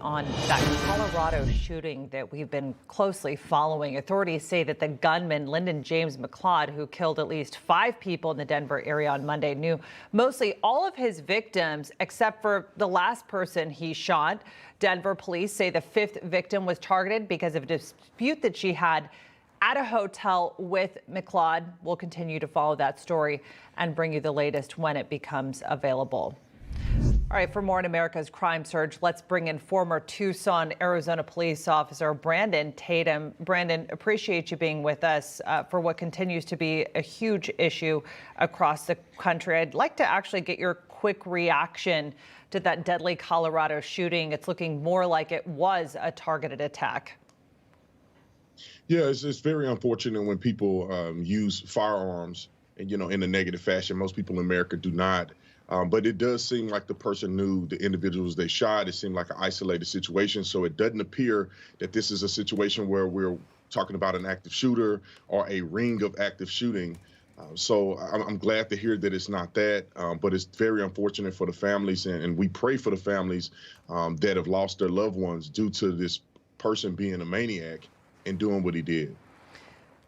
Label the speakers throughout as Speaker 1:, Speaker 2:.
Speaker 1: On that Colorado shooting that we've been closely following, authorities say that the gunman, Lyndon James McLeod, who killed at least 5 people in the Denver area on Monday, knew mostly all of his victims except for the last person he shot. Denver police say the 5th victim was targeted because of a dispute that she had at a hotel with McLeod. We'll continue to follow that story and bring you the latest when it becomes available. All right, for more on America's crime surge, let's bring in former Tucson, Arizona police officer Brandon Tatum. Brandon, appreciate you being with us for what continues to be a huge issue across the country. I'd like to actually get your quick reaction to that deadly Colorado shooting. It's looking more like it was a targeted attack.
Speaker 2: Yeah, it's very unfortunate when people use firearms, and, in a negative fashion. Most people in America do not. But it does seem like the person knew the individuals they shot. It seemed like an isolated situation. So it doesn't appear that this is a situation where we're talking about an active shooter or a ring of active shooting. So I'm glad to hear that it's not that, but it's very unfortunate for the families, and we pray for the families that have lost their loved ones due to this person being a maniac and doing what he did.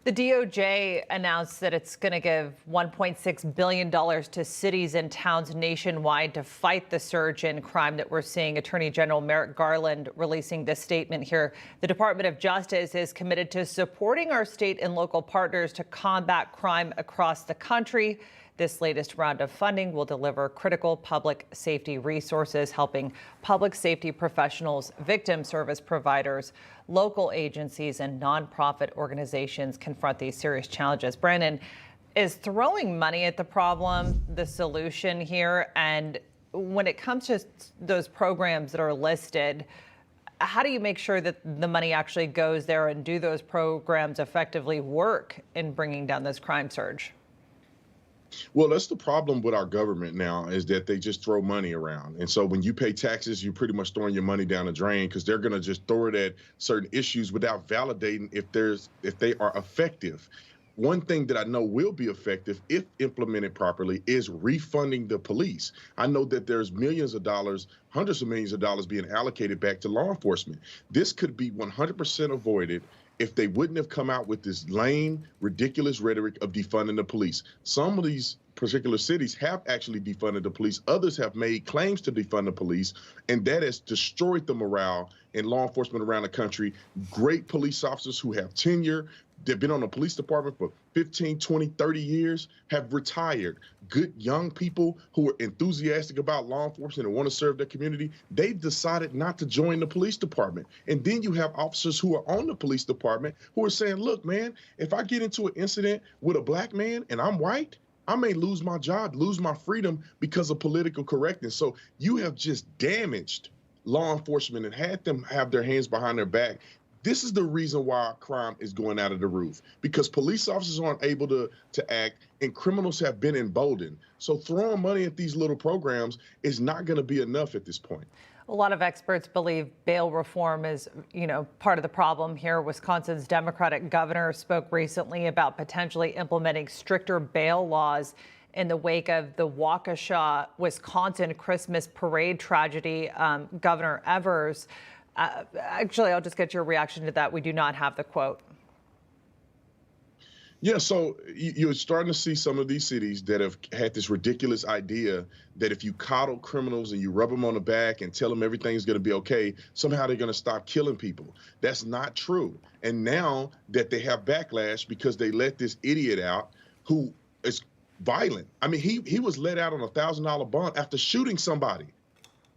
Speaker 1: The DOJ announced that it's going to give $1.6 billion to cities and towns nationwide to fight the surge in crime that we're seeing. Attorney General Merrick Garland releasing this statement here. The Department of Justice is committed to supporting our state and local partners to combat crime across the country. This latest round of funding will deliver critical public safety resources, helping public safety professionals, victim service providers, local agencies, and nonprofit organizations confront these serious challenges. Brandon, is throwing money at the problem the solution here? And when it comes to those programs that are listed, how do you make sure that the money actually goes there, and do those programs effectively work in bringing down this crime surge?
Speaker 2: Well, that's the problem with our government now, is that they just throw money around. And so when you pay taxes, you're pretty much throwing your money down the drain, because they're going to just throw it at certain issues without validating if they are effective. One thing that I know will be effective if implemented properly is refunding the police. I know that there's millions of dollars, hundreds of millions of dollars being allocated back to law enforcement. This could be 100% avoided if they wouldn't have come out with this lame, ridiculous rhetoric of defunding the police. Some of these particular cities have actually defunded the police. Others have made claims to defund the police, and that has destroyed the morale in law enforcement around the country. Great police officers who have tenure, they've been on the police department for 15, 20, 30 years, have retired. Good young people who are enthusiastic about law enforcement and want to serve their community, they've decided not to join the police department. And then you have officers who are on the police department who are saying, look, man, if I get into an incident with a black man and I'm white, I may lose my job, lose my freedom because of political correctness. So you have just damaged law enforcement and had them have their hands behind their back. This is the reason why crime is going out of the roof, because police officers aren't able to act, and criminals have been emboldened. So throwing money at these little programs is not going to be enough at this point.
Speaker 1: A lot of experts believe bail reform is, part of the problem here. Wisconsin's Democratic governor spoke recently about potentially implementing stricter bail laws in the wake of the Waukesha, Wisconsin Christmas parade tragedy. Governor Evers, actually, I'll just get your reaction to that. We do not have the quote.
Speaker 2: Yeah, so you're starting to see some of these cities that have had this ridiculous idea that if you coddle criminals and you rub them on the back and tell them everything's going to be okay, somehow they're going to stop killing people. That's not true. And now that they have backlash because they let this idiot out who is violent. I mean, he was let out on a $1,000 bond after shooting somebody.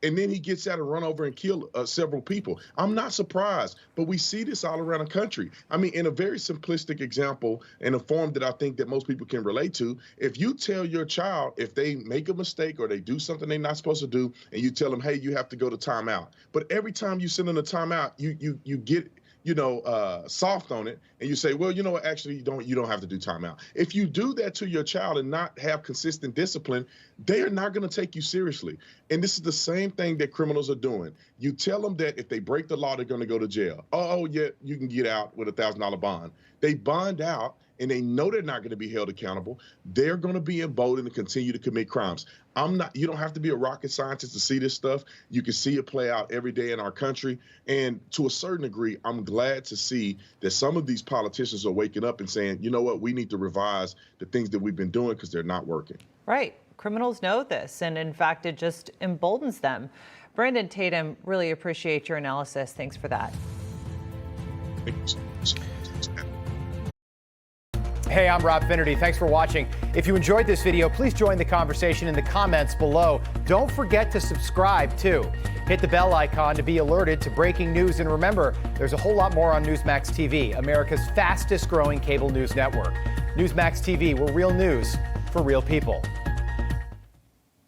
Speaker 2: And then he gets out and run over and kill several people. I'm not surprised, but we see this all around the country. I mean, in a very simplistic example, in a form that I think that most people can relate to, if you tell your child if they make a mistake or they do something they're not supposed to do, and you tell them, hey, you have to go to timeout. But every time you send them a timeout, you get soft on it, and you say, well, you know what, actually, you don't have to do timeout. If you do that to your child and not have consistent discipline, they are not going to take you seriously. And this is the same thing that criminals are doing. You tell them that if they break the law, they're going to go to jail. Oh, yeah, you can get out with a $1,000 bond. They bond out, and they know they're not going to be held accountable, they're going to be emboldened to continue to commit crimes. You don't have to be a rocket scientist to see this stuff. You can see it play out every day in our country. And to a certain degree, I'm glad to see that some of these politicians are waking up and saying, you know what, we need to revise the things that we've been doing because they're not working. Right.
Speaker 1: Criminals know this, and in fact, it just emboldens them. Brandon Tatum, really appreciate your analysis. Thanks for that.
Speaker 3: Hey, I'm Rob Finnerty. Thanks for watching. If you enjoyed this video, please join the conversation in the comments below. Don't forget to subscribe, too. Hit the bell icon to be alerted to breaking news. And remember, there's a whole lot more on Newsmax TV, America's fastest growing cable news network. Newsmax TV, where real news for real people.